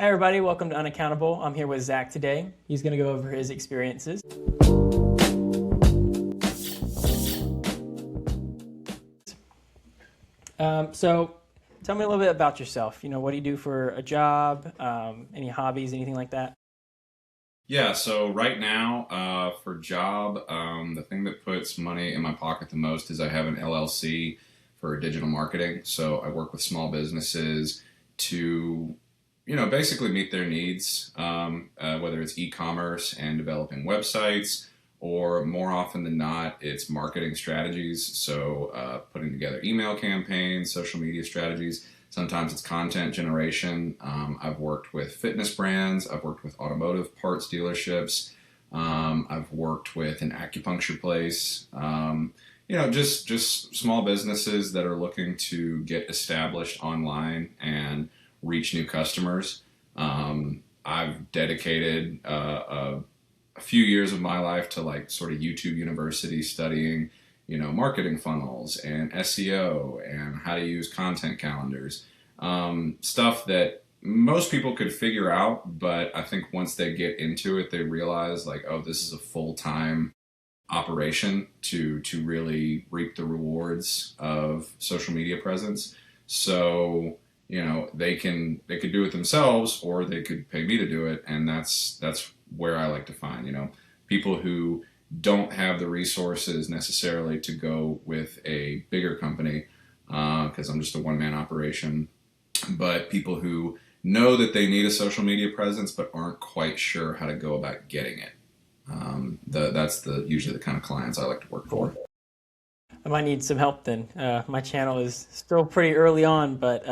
Hi, everybody. Welcome to Unaccountable. I'm here with Zach today. He's going to go over his experiences. So, tell me a little bit about yourself. What do you do for a job? Any hobbies, anything like that? Yeah, so right now, for job, the thing that puts money in my pocket the most is I have an LLC for digital marketing. So I work with small businesses to, basically meet their needs, whether it's e-commerce and developing websites, or more often than not, it's marketing strategies. So putting together email campaigns, social media strategies. Sometimes it's content generation. I've worked with fitness brands. I've worked with automotive parts dealerships. I've worked with an acupuncture place. Just small businesses that are looking to get established online and reach new customers. I've dedicated a few years of my life to like sort of YouTube University studying marketing funnels and SEO and how to use content calendars. Stuff that most people could figure out, but I think once they get into it, they realize like, oh, this is a full-time operation to really reap the rewards of social media presence. So, they could do it themselves or they could pay me to do it, and that's where I like to find, people who don't have the resources necessarily to go with a bigger company, because I'm just a one-man operation, but people who know that they need a social media presence but aren't quite sure how to go about getting it. That's usually the kind of clients I like to work for. I might need some help then. My channel is still pretty early on, but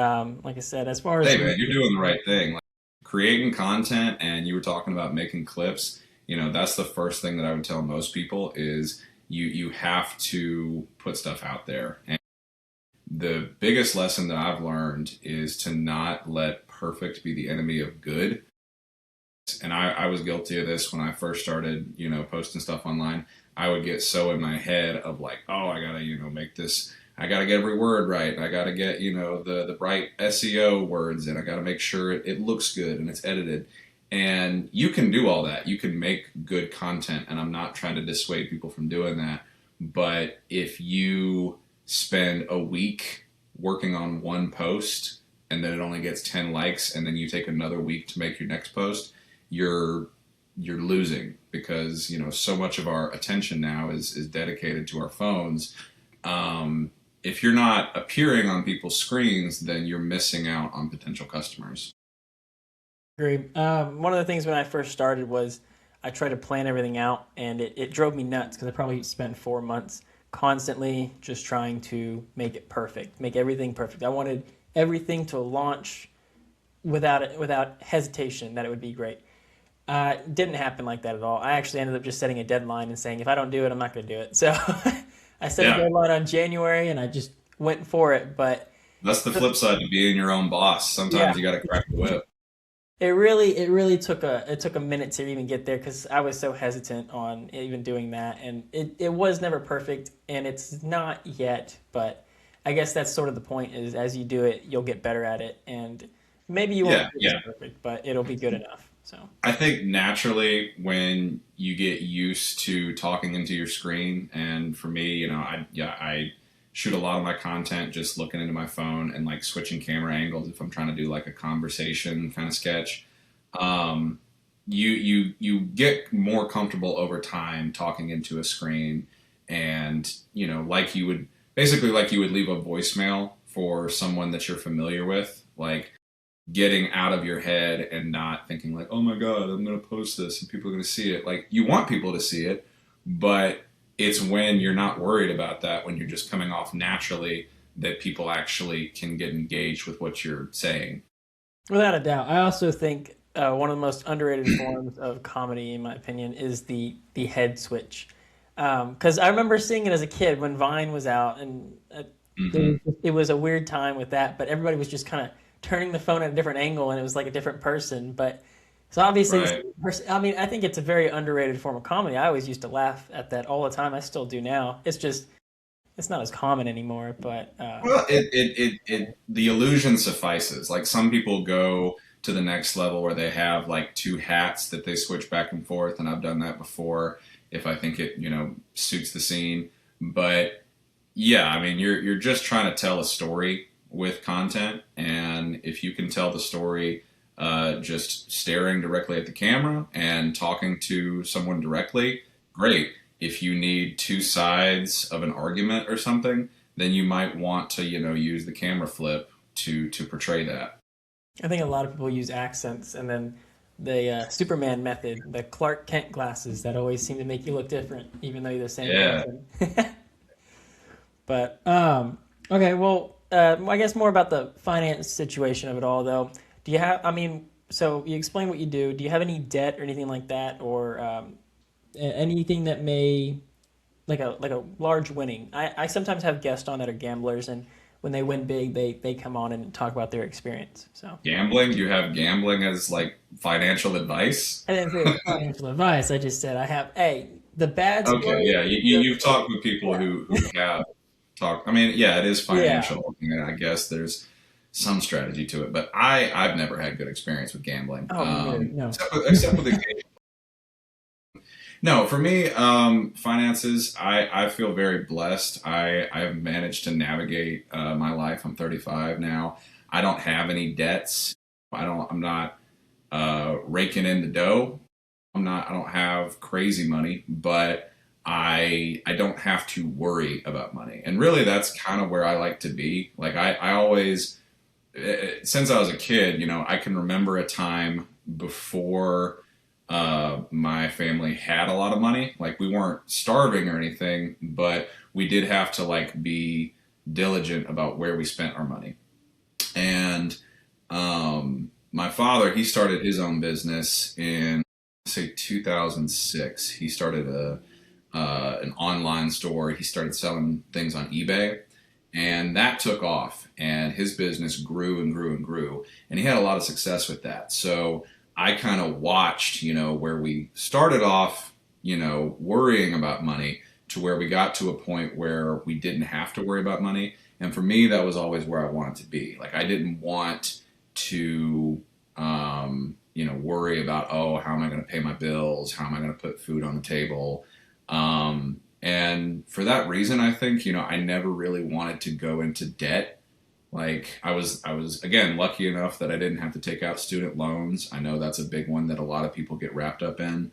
like I said, as far as Hey man, you're doing the right thing. Like, creating content, and you were talking about making clips. That's the first thing that I would tell most people is you have to put stuff out there. And the biggest lesson that I've learned is to not let perfect be the enemy of good. And I was guilty of this when I first started, posting stuff online. I would get so in my head of like, oh, I gotta, make this. I gotta get every word right. I gotta get, the right SEO words, and I gotta make sure it looks good and it's edited. And you can do all that. You can make good content, and I'm not trying to dissuade people from doing that. But if you spend a week working on one post and then it only gets 10 likes, and then you take another week to make your next post, you're losing, because so much of our attention now is dedicated to our phones. If you're not appearing on people's screens, then you're missing out on potential customers. agree. One of the things when I first started was I tried to plan everything out, and it drove me nuts because I probably spent 4 months constantly just trying to make it perfect, make everything perfect. I wanted everything to launch without hesitation that it would be great. Didn't happen like that at all. I actually ended up just setting a deadline and saying, if I don't do it, I'm not going to do it. So I set a Yeah, deadline on January and I just went for it. But that's the flip side to being your own boss. yeah, Sometimes you got to crack the whip. it really took a minute to even get there because I was so hesitant on even doing that. And it was never perfect, and it's not yet. But I guess that's sort of the point, is as you do it, you'll get better at it. And maybe you won't Yeah, be as yeah. perfect, but it'll be good enough. So. I think naturally when you get used to talking into your screen, and for me, I shoot a lot of my content just looking into my phone and like switching camera angles if I'm trying to do like a conversation kind of sketch. Um, you get more comfortable over time talking into a screen, and like you would leave a voicemail for someone that you're familiar with, like getting out of your head and not thinking like, oh my God, I'm going to post this and people are going to see it. Like, you want people to see it, but it's when you're not worried about that, when you're just coming off naturally, that people actually can get engaged with what you're saying. Without a doubt. I also think one of the most underrated forms of comedy, in my opinion, is the head switch. Because I remember seeing it as a kid when Vine was out, and Hmm. it was a weird time with that. But everybody was just kind of turning the phone at a different angle, and it was like a different person. But so obviously, the Right. same person. I mean, I think it's a very underrated form of comedy. I always used to laugh at that all the time. I still do now. It's just it's not as common anymore. But Well, the illusion suffices. Like, some people go to the next level where they have like two hats that they switch back and forth, and I've done that before if I think it, suits the scene. But yeah, I mean, you're just trying to tell a story with content, and if you can tell the story just staring directly at the camera and talking to someone directly, great. If you need two sides of an argument or something, then you might want to, use the camera flip to portray that. I think a lot of people use accents, and then the Superman method, the Clark Kent glasses that always seem to make you look different, even though you're the same Yeah. person. But okay, well, I guess more about the finance situation of it all, though. Do you have? I mean, so you explain what you do. Do you have any debt or anything like that, or anything that may like a large winning? I sometimes have guests on that are gamblers, and when they win big, they come on and talk about their experience. So Gambling? You have gambling as like financial advice? I didn't say it was financial advice. I just said I have the bad Okay, story. yeah, you've talked with people Yeah, who have talked. I mean, yeah, it is yeah. financial. And I guess there's some strategy to it, but I've never had good experience with gambling. Oh, me neither. No. Except with the no, for me, finances, I feel very blessed. I've managed to navigate my life. I'm 35 now. I don't have any debts. I'm not raking in the dough. I don't have crazy money, but I don't have to worry about money. And really that's kind of where I like to be. Like I always, since I was a kid, I can remember a time before my family had a lot of money. Like we weren't starving or anything, but we did have to like be diligent about where we spent our money. And my father, he started his own business in say 2006. He started an online store. He started selling things on eBay, and that took off. And his business grew and grew and grew, and he had a lot of success with that. So I kind of watched, where we started off, worrying about money to where we got to a point where we didn't have to worry about money. And for me, that was always where I wanted to be. Like I didn't want to, worry about, oh, how am I going to pay my bills? How am I going to put food on the table? And for that reason, I think, I never really wanted to go into debt. Like I was again lucky enough that I didn't have to take out student loans. I know that's a big one that a lot of people get wrapped up in.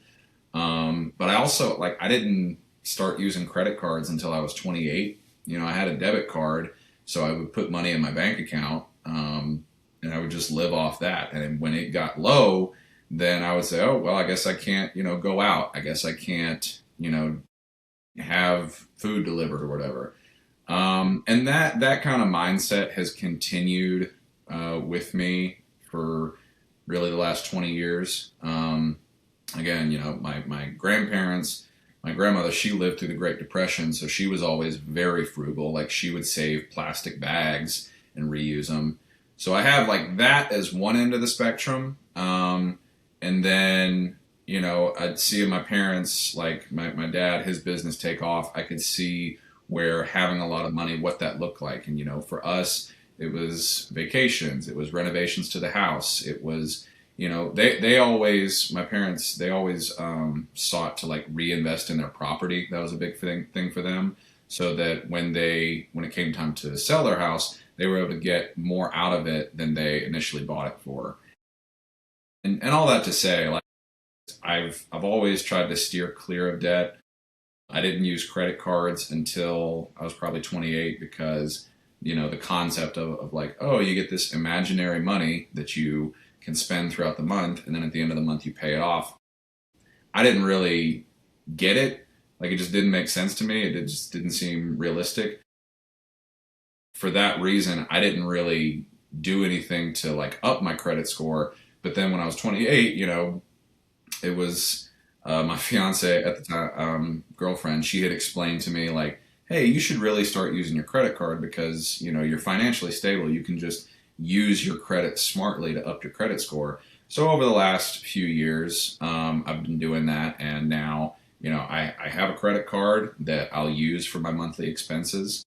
But I also like I didn't start using credit cards until I was 28. I had a debit card, so I would put money in my bank account, and I would just live off that. And when it got low, then I would say, oh well, I guess I can't, go out. I guess I can't, have food delivered or whatever. And that kind of mindset has continued with me for really the last 20 years. Again, my grandparents, my grandmother, she lived through the Great Depression, so she was always very frugal. Like she would save plastic bags and reuse them. So I have like that as one end of the spectrum. And then, I'd see in my parents, like my dad, his business take off. I could see where having a lot of money, what that looked like. And, for us, it was vacations, it was renovations to the house. It was, they always, my parents, they always sought to like reinvest in their property. That was a big thing for them. So that when it came time to sell their house, they were able to get more out of it than they initially bought it for. And all that to say, like, I've always tried to steer clear of debt. I didn't use credit cards until I was probably 28 because, the concept of like, oh, you get this imaginary money that you can spend throughout the month, and then at the end of the month you pay it off. I didn't really get it. Like it just didn't make sense to me. It just didn't seem realistic. For that reason, I didn't really do anything to like up my credit score. But then when I was 28, it was my fiance at the time, girlfriend. She had explained to me like, hey, you should really start using your credit card because you're financially stable. You can just use your credit smartly to up your credit score. So over the last few years, I've been doing that, and now I have a credit card that I'll use for my monthly expenses,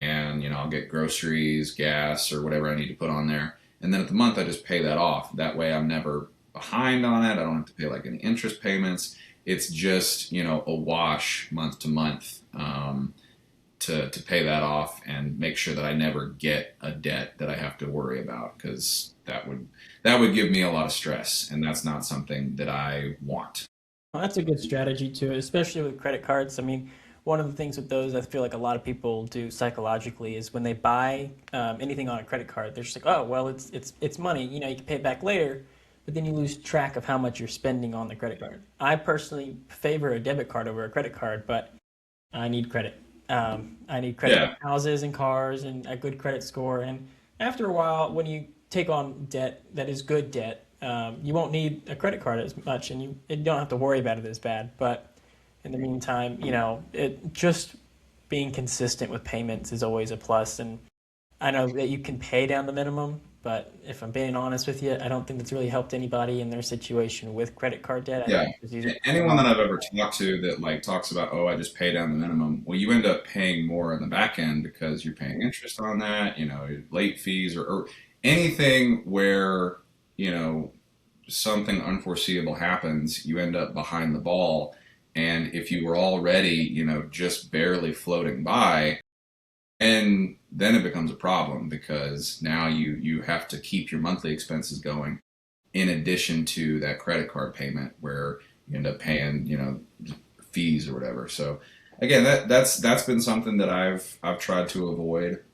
and I'll get groceries, gas, or whatever I need to put on there. and then at the month I just pay that off. That way I'm never behind on it. I don't have to pay like any interest payments. It's just, a wash month to month, to pay that off and make sure that I never get a debt that I have to worry about, because that would give me a lot of stress, and that's not something that I want. Well, that's a good strategy too, especially with credit cards. I mean, one of the things with those I feel like a lot of people do psychologically is when they buy anything on a credit card, they're just like, oh, well, it's money. You can pay it back later, but then you lose track of how much you're spending on the credit card. I personally favor a debit card over a credit card, but I need credit. I need credit Yeah, on houses and cars and a good credit score. And after a while, when you take on debt that is good debt, you won't need a credit card as much, and you don't have to worry about it as bad. But in the meantime, it just being consistent with payments is always a plus. And I know that you can pay down the minimum, but if I'm being honest with you, I don't think that's really helped anybody in their situation with credit card debt. I think yeah. it's just easier to pay it Anyone that off. I've ever talked to that like talks about, oh, I just pay down the minimum. Well, you end up paying more in the back end because you're paying interest on that, late fees, or anything where, you know, something unforeseeable happens, you end up behind the ball. And if you were already, just barely floating by, and then it becomes a problem because now you have to keep your monthly expenses going in addition to that credit card payment where you end up paying, fees or whatever. So again, that's been something that I've tried to avoid.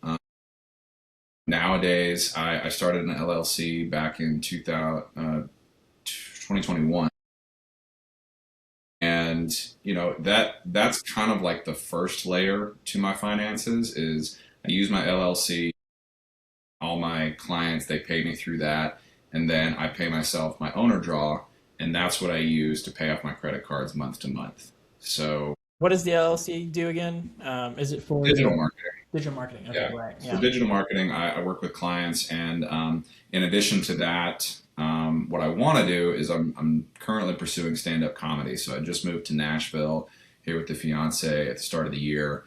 Nowadays, I started an LLC back in 2021, and that's kind of like the first layer to my finances is I use my LLC. All my clients, they pay me through that, and then I pay myself my owner draw, and that's what I use to pay off my credit cards month to month. So What does the LLC do again? Is it for digital your marketing. digital marketing? Okay, Yeah. right. So Yeah. digital marketing, I work with clients, and in addition to that, what I want to do is I'm currently pursuing stand-up comedy. So I just moved to Nashville here with the fiance at the start of the year,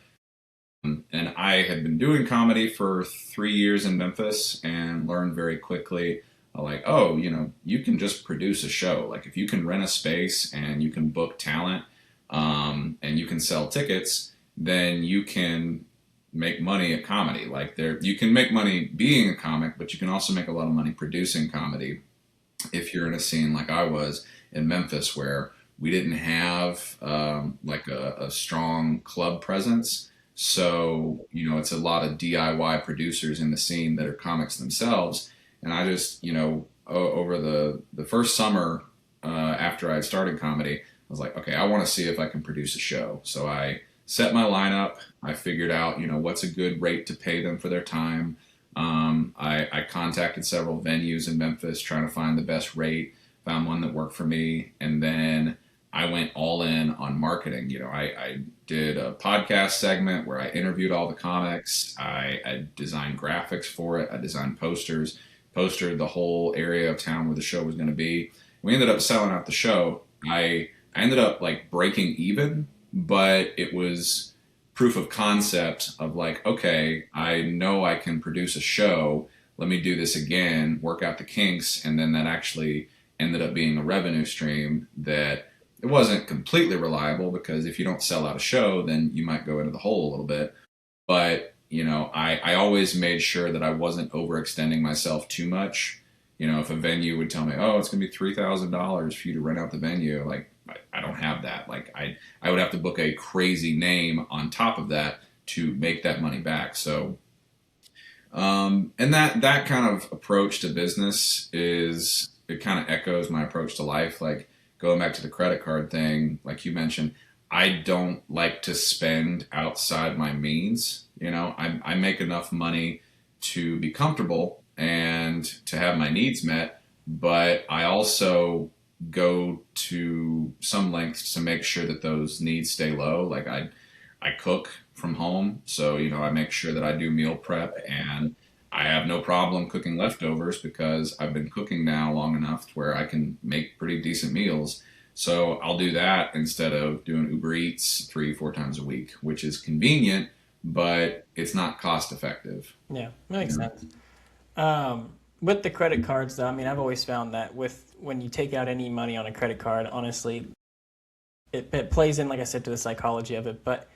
and I had been doing comedy for 3 years in Memphis and learned very quickly, like, oh, you can just produce a show. Like if you can rent a space and you can book talent, and you can sell tickets, then you can make money at comedy. Like you can make money being a comic, but you can also make a lot of money producing comedy if you're in a scene like I was in Memphis, where we didn't have like a strong club presence. So, it's a lot of DIY producers in the scene that are comics themselves. And I just, over the first summer after I had started comedy, I was like, okay, I want to see if I can produce a show. So I set my lineup. I figured out, what's a good rate to pay them for their time. I contacted several venues in Memphis trying to find the best rate, found one that worked for me, and then I went all in on marketing. I did a podcast segment where I interviewed all the comics. I designed graphics for it. I designed posters, postered the whole area of town where the show was going to be. We ended up selling out the show. I ended up like breaking even, but it was proof of concept of like, okay, I know I can produce a show. Let me do this again, work out the kinks, and then that actually ended up being a revenue stream that it wasn't completely reliable, because if you don't sell out a show, then you might go into the hole a little bit. But, I always made sure that I wasn't overextending myself too much. If a venue would tell me, oh, it's going to be $3,000 for you to rent out the venue, like, I don't have that. Like, I would have to book a crazy name on top of that to make that money back. So, and that kind of approach to business it kind of echoes my approach to life. Like, going back to the credit card thing, like you mentioned, I don't like to spend outside my means. I make enough money to be comfortable and to have my needs met, but I also go to some lengths to make sure that those needs stay low. Like I cook from home, so I make sure that I do meal prep, and I have no problem cooking leftovers because I've been cooking now long enough to where I can make pretty decent meals. So I'll do that instead of doing Uber Eats 3, 4 times a week, which is convenient, but it's not cost effective. Yeah, that makes sense. Um, With the credit cards, though, I mean, I've always found that with when you take out any money on a credit card, honestly, it plays in, like I said, to the psychology of it. But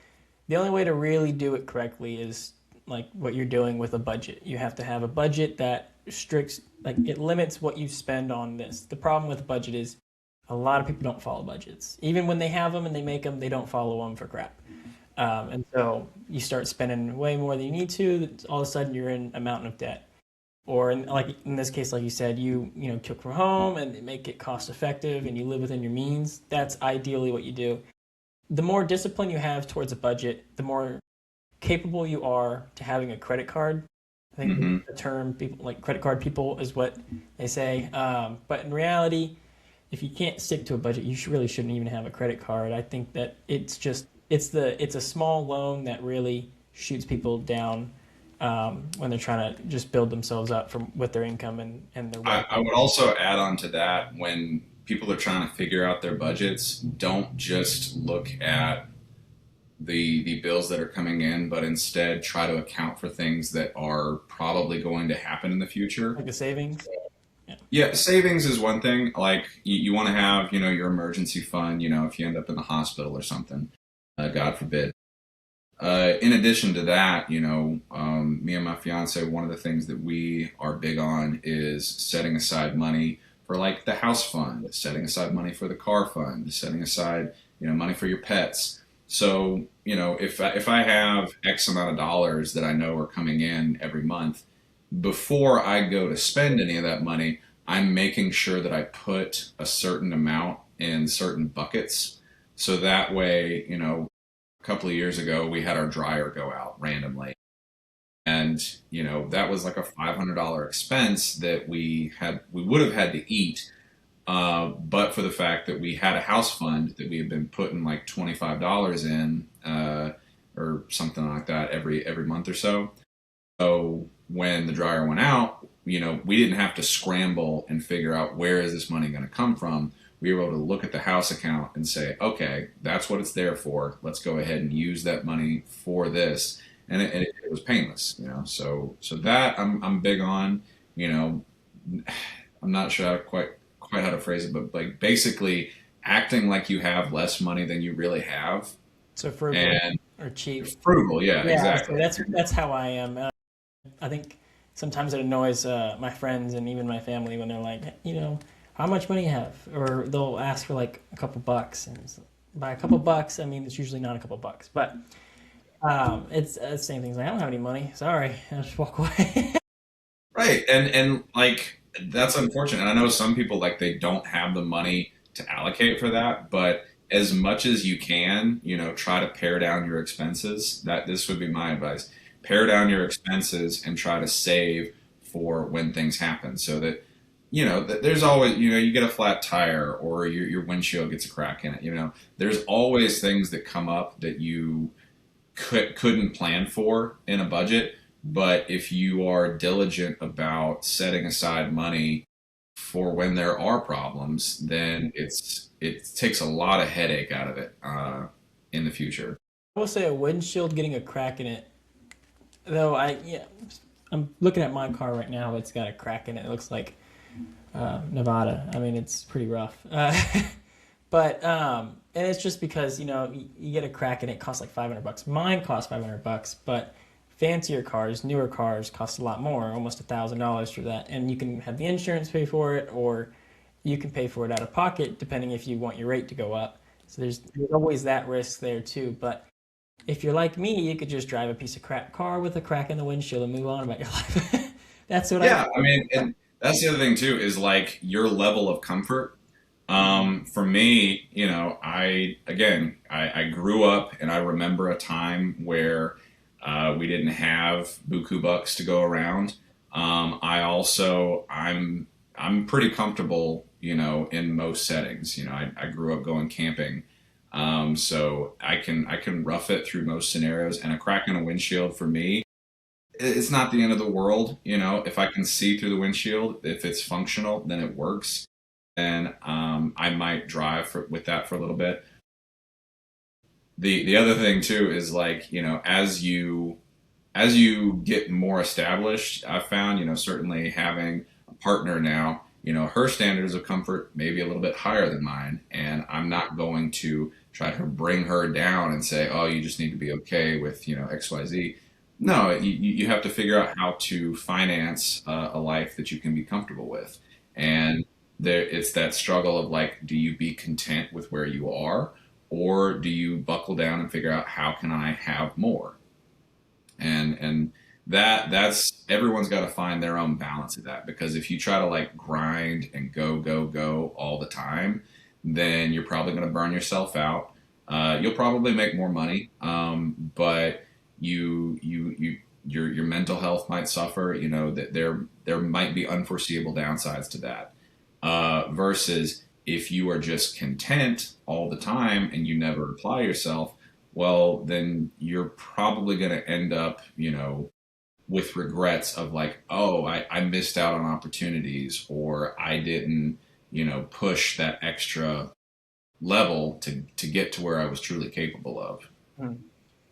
the only way to really do it correctly is like what you're doing with a budget. You have to have a budget that restricts, like it limits what you spend on this. The problem with a budget is a lot of people don't follow budgets. Even when they have them and they make them, they don't follow them for crap. And so you start spending way more than you need to. All of a sudden, you're in a mountain of debt. Or like in this case, like you said, you cook from home and make it cost effective, and you live within your means. That's ideally what you do. The more discipline you have towards a budget, the more capable you are to having a credit card. I Hmm. think the term people like credit card people is what they say. But in reality, if you can't stick to a budget, you really shouldn't even have a credit card. I think that it's a small loan that really shoots people down when they're trying to just build themselves up from with their income and their wealth. I would also add on to that, when people are trying to figure out their budgets, don't just look at the bills that are coming in, but instead try to account for things that are probably going to happen in the future. Like the savings. Yeah. Yeah, savings is one thing. Like you want to have, your emergency fund, if you end up in the hospital or something, God forbid. In addition to that, me and my fiance, one of the things that we are big on is setting aside money for like the house fund, setting aside money for the car fund, setting aside, money for your pets. So, if I have X amount of dollars that I know are coming in every month, before I go to spend any of that money, I'm making sure that I put a certain amount in certain buckets. So that way, a couple of years ago, we had our dryer go out randomly. And, that was like a $500 expense that we would have had to eat, but for the fact that we had a house fund that we had been putting like $25 in, or something like that every month or so. So when the dryer went out, we didn't have to scramble and figure out where is this money going to come from. We were able to look at the house account and say, okay, that's what it's there for. Let's go ahead and use that money for this, and it was painless. So that I'm big on. I'm not sure quite how to phrase it, but like basically acting like you have less money than you really have, So frugal and or cheap. frugal. Yeah, Yeah, so exactly. that's how I am. I think sometimes it annoys my friends and even my family when they're like, how much money you have, or they'll ask for like a couple bucks, and by a couple bucks, I mean it's usually not a couple bucks, but it's the same things. Like I don't have any money. Sorry, I'll just walk away. Right. And like that's unfortunate. And I know some people like they don't have the money to allocate for that, but as much as you can, try to pare down your expenses. That This would be my advice. Pare down your expenses and try to save for when things happen, so that there's always, you get a flat tire or your windshield gets a crack in it. There's always things that come up that you couldn't plan for in a budget. But if you are diligent about setting aside money for when there are problems, then it takes a lot of headache out of it in the future. I will say a windshield getting a crack in it, though. I'm looking at my car right now. It's got a crack in it. It looks like Nevada. I mean, it's pretty rough. But and it's just because you get a crack and it costs like $500. Mine costs $500, but fancier cars, newer cars cost a lot more, almost $1,000 for that. And you can have the insurance pay for it, or you can pay for it out of pocket, depending if you want your rate to go up. So there's always that risk there too. But if you're like me, you could just drive a piece of crap car with a crack in the windshield and move on about your life. That's what I Yeah, I mean, and that's the other thing too, is like your level of comfort. For me, I grew up and I remember a time where we didn't have buku bucks to go around. I'm pretty comfortable, in most settings. I grew up going camping, so I can rough it through most scenarios. And a crack in a windshield for me, it's not the end of the world. If I can see through the windshield, if it's functional, then it works. And I might drive with that for a little bit. The other thing too is like, as you get more established, I've found, certainly having partner now, her standards of comfort may be a little bit higher than mine, and I'm not going to try to bring her down and say, "Oh, you just need to be okay with XYZ." No, you have to figure out how to finance a life that you can be comfortable with, and it's that struggle of like, do you be content with where you are, or do you buckle down and figure out how can I have more? And that's everyone's got to find their own balance of that, because if you try to like grind and go all the time, then you're probably going to burn yourself out. You'll probably make more money, but your mental health might suffer. That there might be unforeseeable downsides to that, versus if you are just content all the time and you never apply yourself, well, then you're probably going to end up, with regrets of like, oh, I missed out on opportunities, or I didn't, push that extra level to get to where I was truly capable of. Hmm.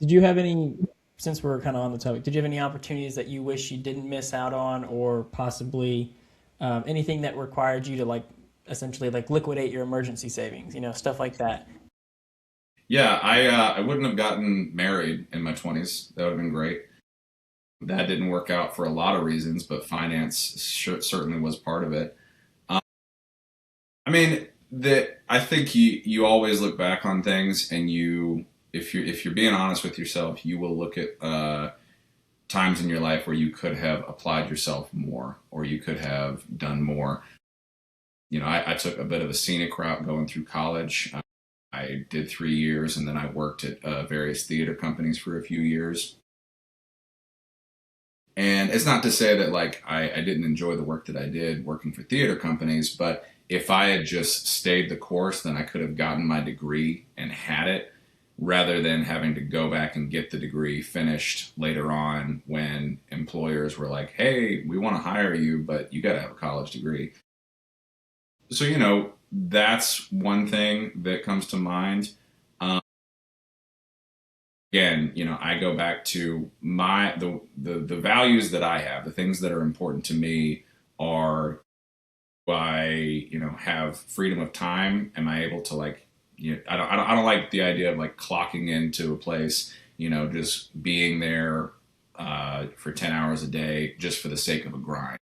Did you have any, since we're kind of on the topic, did you have any opportunities that you wish you didn't miss out on, or possibly anything that required you to like essentially like liquidate your emergency savings, stuff like that? Yeah, I wouldn't have gotten married in my 20s. That would have been great. That didn't work out for a lot of reasons, but finance certainly was part of it. Um, I mean, I think you always look back on things, and if you're being honest with yourself, you will look at times in your life where you could have applied yourself more, or you could have done more. I took a bit of a scenic route going through college. I did 3 years, and then I worked at various theater companies for a few years. And it's not to say that like I didn't enjoy the work that I did working for theater companies, but if I had just stayed the course, then I could have gotten my degree and had it, rather than having to go back and get the degree finished later on when employers were like, "Hey, we want to hire you, but you got to have a college degree." So, that's one thing that comes to mind. Um, Again, I go back to the values that I have, the things that are important to me are, do I, have freedom of time? Am I able to like, I don't like the idea of like clocking into a place, just being there for 10 hours a day just for the sake of a grind.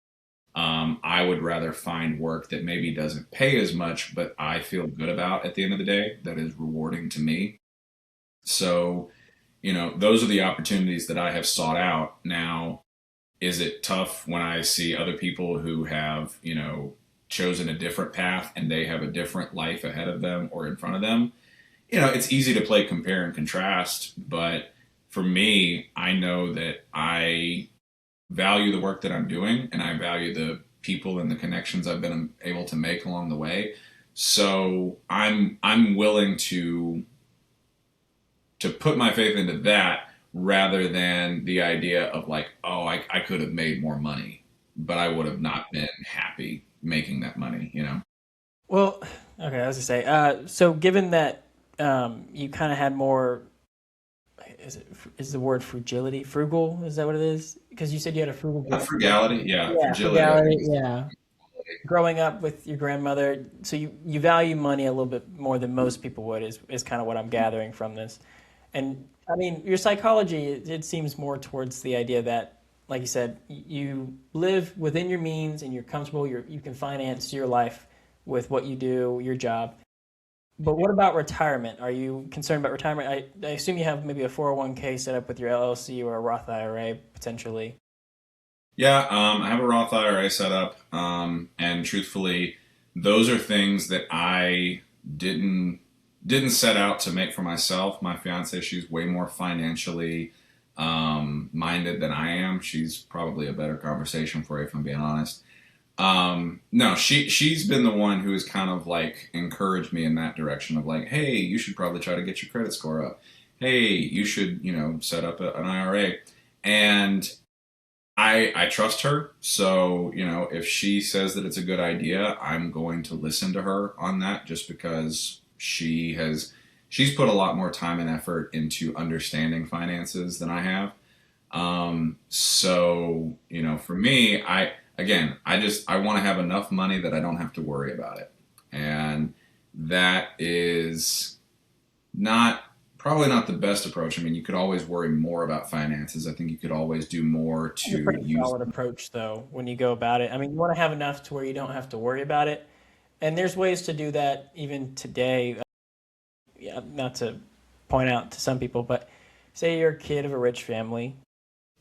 I would rather find work that maybe doesn't pay as much, but I feel good about at the end of the day, that is rewarding to me. So, those are the opportunities that I have sought out. Now, is it tough when I see other people who have, chosen a different path and they have a different life ahead of them or in front of them? It's easy to play compare and contrast, but for me, I know that I value the work that I'm doing, and I value the people and the connections I've been able to make along the way. So I'm willing to put my faith into that, rather than the idea of like, oh, I could have made more money, but I would have not been happy making that money. Well, okay, I was to say, so given that you kind of had more, is the word fragility, frugal? Is that what it is? Because you said you had a frugal. Frugality, yeah, Yeah, fragility, I frugality. think is. Yeah, growing up with your grandmother, so you value money a little bit more than most people would, is kind of what I'm gathering from this. And I mean, your psychology, it seems more towards the idea that, like you said, you live within your means and you're comfortable. You can finance your life with what you do, your job. But what about retirement? Are you concerned about retirement? I assume you have maybe a 401k set up with your LLC or a Roth IRA potentially. Yeah, I have a Roth IRA set up, and truthfully, those are things that I didn't didn't set out to make for myself. My fiance, she's way more financially minded than I am. She's probably a better conversation for you, if I'm being honest. No, she's been the one who has kind of like encouraged me in that direction of like, hey, you should probably try to get your credit score up. Hey, you should, set up an IRA. And I trust her. So, if she says that it's a good idea, I'm going to listen to her on that, just because she's put a lot more time and effort into understanding finances than I have. So, for me, again, I want to have enough money that I don't have to worry about it. And that is not probably not the best approach. I mean, you could always worry more about finances. I think you could always do more It's a to pretty use. solid approach, though, when you go about it. I mean, you want to have enough to where you don't have to worry about it. And there's ways to do that even today. Yeah, not to point out to some people, but say you're a kid of a rich family.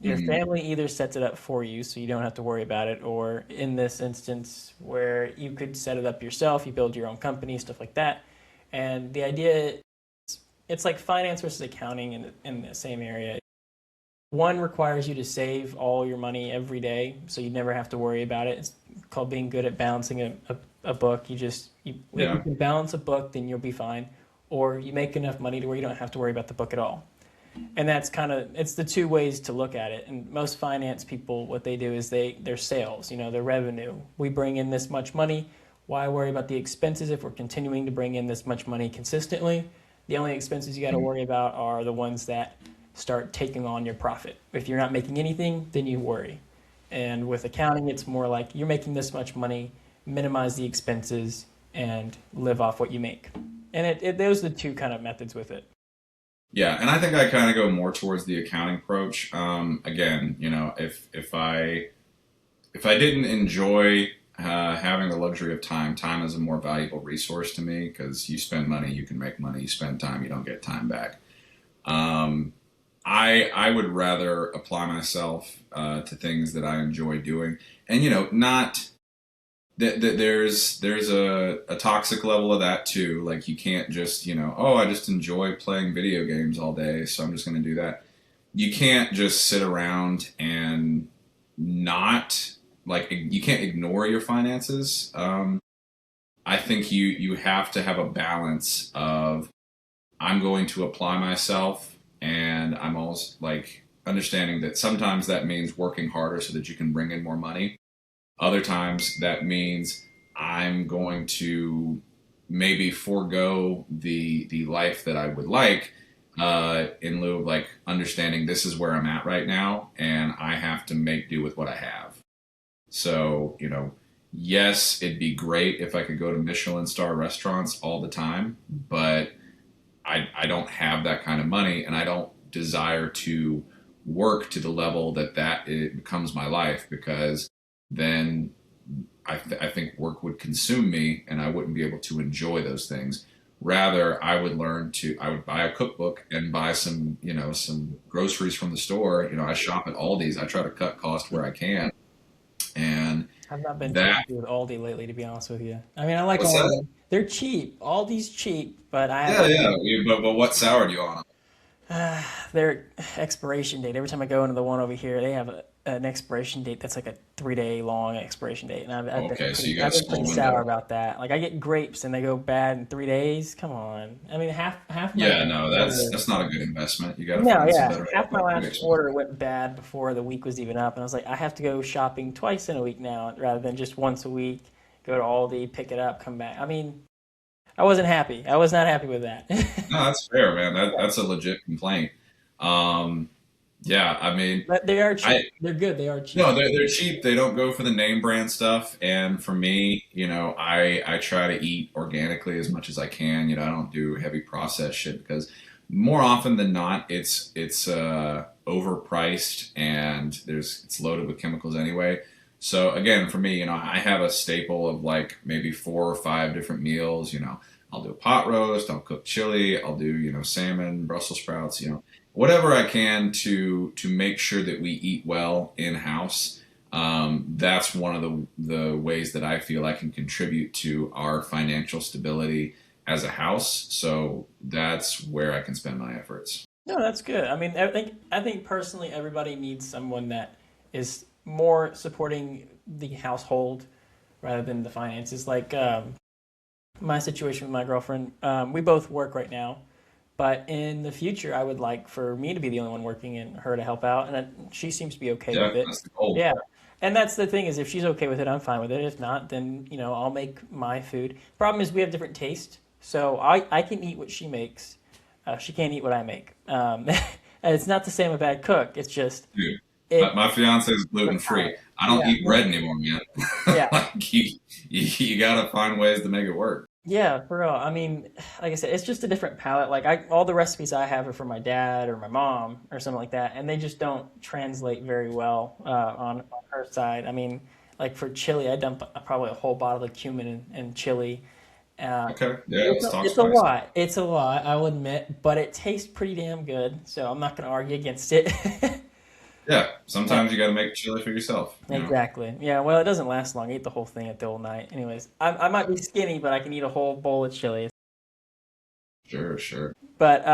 Your Mhm. family either sets it up for you so you don't have to worry about it, or in this instance where you could set it up yourself, you build your own company, stuff like that. And the idea, it's like finance versus accounting in the same area. One requires you to save all your money every day, so you never have to worry about it. It's called being good at balancing a book. If you Yeah. can balance a book, then you'll be fine. Or you make enough money to where you don't have to worry about the book at all. And that's kind of it's the two ways to look at it. And most finance people, what they do is their sales, their revenue. We bring in this much money. Why worry about the expenses if we're continuing to bring in this much money consistently? The only expenses you got to Mhm. worry about are the ones that start taking on your profit. If you're not making anything, then you worry. And with accounting, it's more like you're making this much money, minimize the expenses, and live off what you make. And those are the two kind of methods with it. Yeah, and I think I kind of go more towards the accounting approach. Again, if I didn't enjoy having the luxury of time, time is a more valuable resource to me because you spend money, you can make money. You spend time, you don't get time back. Um, I would rather apply myself to things that I enjoy doing, and not there's a toxic level of that too. Like you can't just oh, I just enjoy playing video games all day, so I'm just going to do that. You can't just sit around and not like you can't ignore your finances. I think you have to have a balance of I'm going to apply myself, and I'm also like understanding that sometimes that means working harder so that you can bring in more money. Other times that means I'm going to maybe forego the life that I would like in lieu of like understanding this is where I'm at right now, and I have to make do with what I have. So, yes, it'd be great if I could go to Michelin star restaurants all the time, but I don't have that kind of money, and I don't desire to work to the level that it becomes my life because then I think work would consume me and I wouldn't be able to enjoy those things. Rather, I would buy a cookbook and buy some groceries from the store. I shop at Aldi's. I try to cut cost where I can. And I've not been too that, happy with Aldi lately, to be honest with you. I mean, I like what's that? Aldi. They're cheap. Aldi's cheap, but I Yeah, haven't. yeah. But what sour do you on? Their expiration date. Every time I go into the one over here, they have an expiration date that's like a 3 day long expiration date, and I've been Okay, so you got I've a been pretty small sour window. about that. Like I get grapes and they go bad in 3 days. Come on. I mean, half my Yeah, no, that's order. that's not a good investment. You got to No, find some yeah, better half my last grapes. order went bad before the week was even up, and I was like, I have to go shopping twice in a week now rather than just once a week. Go to Aldi, pick it up, come back. I mean, I wasn't happy. I was not happy with that. No, that's fair, man. That's a legit complaint. Um, yeah, I mean, But they are I cheap. They're good. They are cheap. no, they're cheap. They don't go for the name brand stuff. And for me, I try to eat organically as much as I can. I don't do heavy processed shit because more often than not, it's overpriced and it's loaded with chemicals anyway. So again, for me, I have a staple of like maybe 4 or 5 different meals. I'll do a pot roast, I'll cook chili, I'll do salmon, Brussels sprouts. Whatever I can to make sure that we eat well in house. That's one of the ways that I feel I can contribute to our financial stability as a house. So that's where I can spend my efforts. No, that's good. I mean, I think personally, everybody needs someone that is more supporting the household rather than the finances. Like my situation with my girlfriend, we both work right now, but in the future, I would like for me to be the only one working and her to help out, and she seems to be okay Yeah, with it. that's the goal. Yeah, and that's the thing is, if she's okay with it, I'm fine with it. If not, then I'll make my food. Problem is, we have different taste, so I can eat what she makes. She can't eat what I make. And it's not to say I'm a bad cook. It's just Dude. My fiance is gluten free. I don't Yeah, eat bread anymore, man. yeah, Like you gotta find ways to make it work. yeah, for real. I mean, like I said, it's just a different palette. Like all the recipes I have are from my dad or my mom or something like that, and they just don't translate very well on her side. I mean, like for chili, I dump probably a whole bottle of cumin in chili. Uh, Okay, yeah, it's let's talk it's a spice. lot. It's a lot, I will admit, but it tastes pretty damn good. So I'm not going to argue against it. Yeah, Yeah, sometimes you gotta make chili for yourself. exactly. Yeah. Well, it doesn't last long. I ate the whole thing at the whole night. Anyways, I might be skinny, but I can eat a whole bowl of chili. Sure, sure. But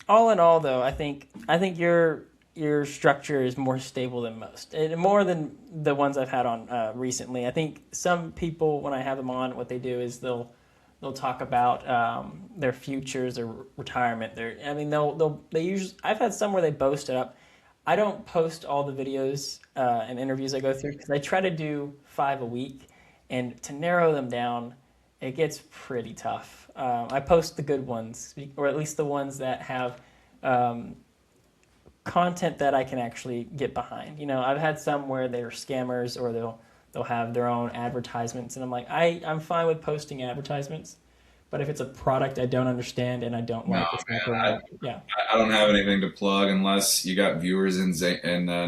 all in all, though, I think your structure is more stable than most, and more than the ones I've had on recently. I think some people, when I have them on, what they do is they'll talk about their futures or retirement. I mean, they usually. I've had some where they boast it up. I don't post all the videos and interviews I go through because I try to do 5 a week, and to narrow them down, it gets pretty tough. I post the good ones, or at least the ones that have um, content that I can actually get behind. I've had some where they're scammers or they'll have their own advertisements, and I'm like, I'm fine with posting advertisements, but if it's a product I don't understand and I don't No, like, it's not going to. Yeah. I don't have anything to plug unless you got viewers in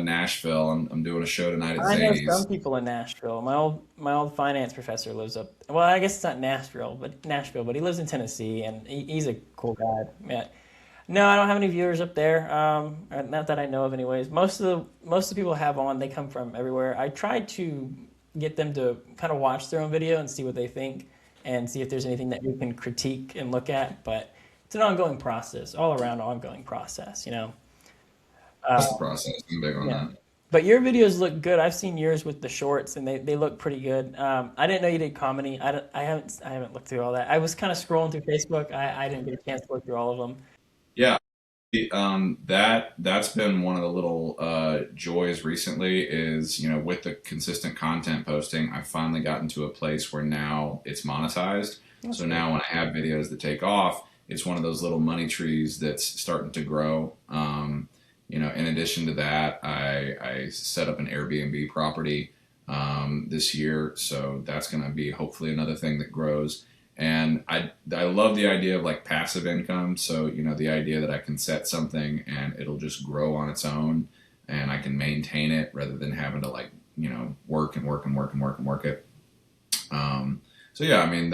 Nashville. I'm doing a show tonight at I know some Zany's. people in Nashville. My old finance professor lives up. Well, I guess it's not Nashville, but he lives in Tennessee, and he's a cool guy. Yeah. No, I don't have any viewers up there. Not that I know of, anyways. Most of the people I have on, they come from everywhere. I try to get them to kind of watch their own video and see what they think, and see if there's anything that we can critique and look at. But it's an ongoing process, all around ongoing process. That's the process. I'm big on Yeah. that. But your videos look good. I've seen yours with the shorts, and they look pretty good. I didn't know you did comedy. I haven't looked through all that. I was kind of scrolling through Facebook. I didn't get a chance to look through all of them. Yeah, that's been one of the little joys recently is, with the consistent content posting, I've finally gotten to a place where now it's monetized. That's So good. now when I have videos that take off, it's one of those little money trees that's starting to grow. In addition to that, I set up an Airbnb property this year, so that's going to be hopefully another thing that grows. And I love the idea of like passive income. So, the idea that I can set something and it'll just grow on its own and I can maintain it rather than having to like, work and work and work and work and work it. So yeah, I mean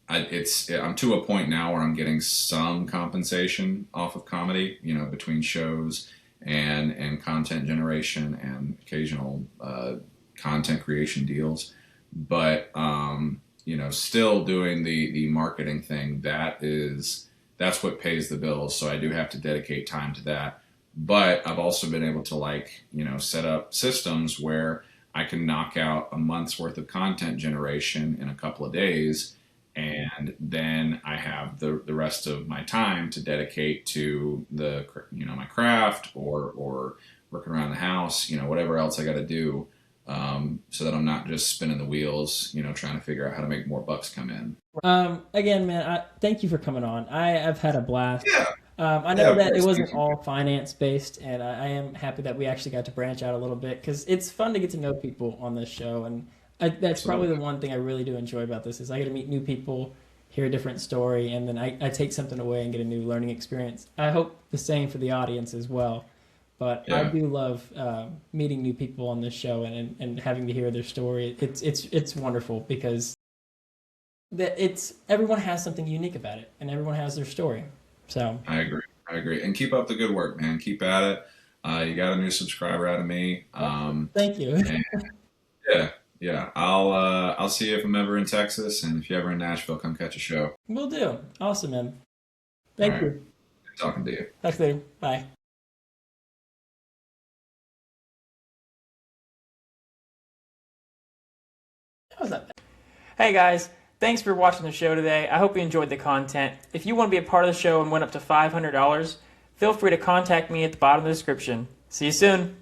I'm to a point now where I'm getting some compensation off of comedy, between shows and content generation and occasional content creation deals. But still doing the marketing thing, that's what pays the bills. So I do have to dedicate time to that. But I've also been able to set up systems where I can knock out a month's worth of content generation in a couple of days, and then I have the rest of my time to dedicate to my craft or working around the house, whatever else I got to do, so that I'm not just spinning the wheels, trying to figure out how to make more bucks come in. Again, man, thank you for coming on. I've had a blast. Yeah, I yeah, know of that it course. wasn't Thank you. all finance based, and I am happy that we actually got to branch out a little bit because it's fun to get to know people on this show, and that's probably the Absolutely. one thing I really do enjoy about this is I get to meet new people, hear a different story, and then I take something away and get a new learning experience. I hope the same for the audience as well. But I Yeah, do love meeting new people on this show and having to hear their story. It's wonderful because it's everyone has something unique about it, and everyone has their story. So I agree. I agree. And keep up the good work, man. Keep at it. You got a new subscriber out of me. thank you. And yeah, yeah. I'll see you if I'm ever in Texas, and if you're ever in Nashville, come catch a show. Will do. Awesome, man. All Thank right. you. Good talking to you. Talk later. Bye. How's that? Hey guys, thanks for watching the show today. I hope you enjoyed the content. If you want to be a part of the show and win up to $500, feel free to contact me at the bottom of the description. See you soon.